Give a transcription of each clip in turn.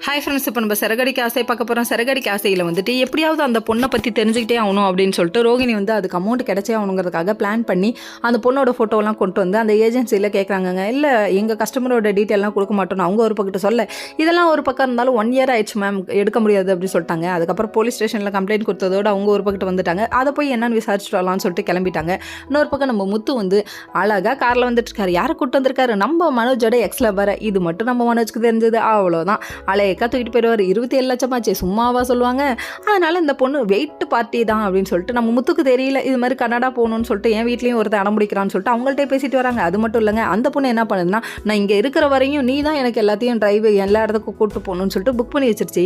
Hi friends, இப்போ நம்ம சிறகடிக்க ஆசை பார்க்க போகிறோம். சிறகடிக்க ஆசையில் வந்துட்டு எப்படியாவது அந்த பொண்ணை பற்றி தெரிஞ்சுக்கிட்டே ஆகணும் அப்படின்னு சொல்லிட்டு ரோகிணி வந்து அதுக்கு அமௌண்ட் கிடைச்சே ஆகணுங்கிறதுக்காக பிளான் பண்ணி அந்த பொண்ணோட ஃபோட்டோலாம் கொண்டு வந்து அந்த ஏஜென்சியில் கேட்குறாங்க. இல்லை, எங்கள் கஸ்டமரோட டீட்டெயிலாம் கொடுக்க மாட்டோம் அவங்க ஒரு பக்கத்து சொல்ல. இதெல்லாம் ஒரு பக்கம் இருந்தாலும் 1 year ஆயிடுச்சு மேம், எடுக்க முடியாது அப்படின்னு சொல்லிட்டாங்க. அதுக்கப்புறம் போலீஸ் ஸ்டேஷனில் கம்ப்ளைண்ட் கொடுத்ததோடு அவங்க ஒரு பக்கத்து வந்துட்டாங்க. அதை போய் என்னன்னு விசாரிச்சுட்டு வரலாம்னு சொல்லிட்டு கிளம்பிட்டாங்க. இன்னொரு பக்கம் நம்ம முத்து வந்து அழகாக காரில் வந்துட்டு இருக்காரு. யாரை கூப்பிட்டு வந்திருக்காரு? நம்ம மனோஜோட எக்ஸில் வர. இது மட்டும் நம்ம மனோஜ்க்கு தெரிஞ்சது, அவ்வளோதான். அலையக்கா தூக்கிட்டு போயிடுவார். 27 லட்சம் ஆச்சு, சும்மாவா சொல்லுவாங்க? அதனால இந்த பொண்ணு வெயிட் பார்ட்டி தான் அப்படின்னு சொல்லிட்டு நம்ம முத்துக்கு தெரியல. இது மாதிரி கனடா போகணும்னு சொல்லிட்டு என் வீட்லேயும் ஒருத்தர் அடம்பிடிக்கிறான்னு சொல்லிட்டு அவங்கள்ட்ட பேசிட்டு வராங்க. அது மட்டும் இல்லைங்க, அந்த பொண்ணு என்ன பண்ணுதுன்னா, நான் இங்கே இருக்கிற வரையும் நீ தான் எனக்கு எல்லாத்தையும் டிரைவ் எல்லா இடத்துக்கும் கூப்பிட்டு போகணும்னு சொல்லிட்டு புக் பண்ணி வச்சிருச்சு.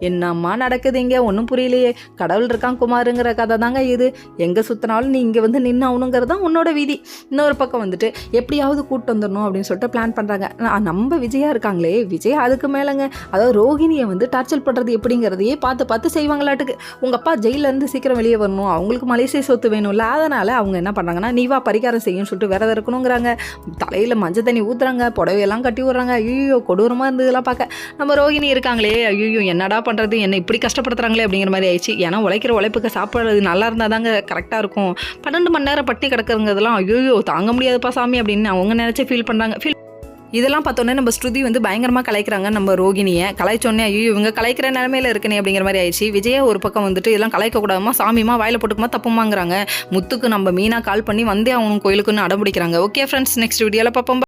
என்னம்மா நடக்குது இங்கே? ஒன்றும் புரியலையே. கடவுள் இருக்கான் குமாருங்கிற கதை தாங்க இது. எங்கே சுற்றினாலும் நீ இங்கே வந்து நின்று ஆகணுங்கிறது தான் உன்னோட விதி. இன்னொரு பக்கம் வந்துட்டு எப்படியாவது கூப்பிட்டு வந்துடணும் அப்படின்னு சொல்லிட்டு பிளான் பண்ணுறாங்க. நம்ம விஜயா இருக்காங்களே, விஜய் அதுக்கு மேலேங்க. அதாவது ரோகிணியை வந்து டார்ச்சர் பண்ணுறது எப்படிங்கிறதையே பார்த்து பார்த்து செய்வாங்களாட்டுக்கு. உங்கள் அப்பா ஜெயிலேருந்து சீக்கிரம் வெளியே வரணும், அவங்களுக்கு மலேசிய சொத்து வேணும்ல, அதனால் அவங்க என்ன பண்ணுறாங்கன்னா, நீவா பரிகாரம் செய்யும்னு சொல்லிட்டு விரதம் இருக்கணுங்கிறாங்க. தலையில் மஞ்சள் தண்ணி ஊற்றுறாங்க, புடவையெல்லாம் கட்டி விட்றாங்க. ஐயோ கொடூரமாக இருந்ததெல்லாம் பார்க்க. நம்ம ரோகிணி இருக்காங்களே, ஐயோ என்னடா பண்ணுறது, என்னை இப்படி கஷ்டப்படுத்துறாங்களே அப்படிங்கிற மாதிரி ஆயிடுச்சு. ஏன்னா உழைக்கிற உழைப்புக்கு சாப்பிட்றது நல்லா இருந்தால் தாங்க கரெக்டாக இருக்கும். 12 மணி நேரம் பட்டி கிடக்குறதுலாம் ஐயோ தாங்க முடியாதுப்பா சாமி அப்படின்னு அவங்க நினச்சி ஃபீல் பண்ணுறாங்க. இதெல்லாம் பார்த்தோன்னே நம்ம ஸ்ருதி வந்து பயங்கரமாக கலாய்க்கிறாங்க. நம்ம ரோகிணியை கலாய்ச்சோன்னே ஐயோ இவங்க கலாய்க்கிற நிலமையில இருக்கனே அப்படிங்கிற மாதிரி ஆயிடுச்சு. விஜயா ஒரு பக்கம் வந்துட்டு இதெல்லாம் கலாய்க்கக்கூடாதுமா, சாமிமா வாயில் போட்டுக்குமா தப்புமாங்கிறாங்க. முத்துக்கு நம்ம மீனா கால் பண்ணி வந்தே அவனும் கோயிலுக்குன்னு அடம்பிடிக்கிறாங்க. ஓகே ஃப்ரெண்ட்ஸ், நெக்ஸ்ட் வீடியோவில் பார்ப்போம்.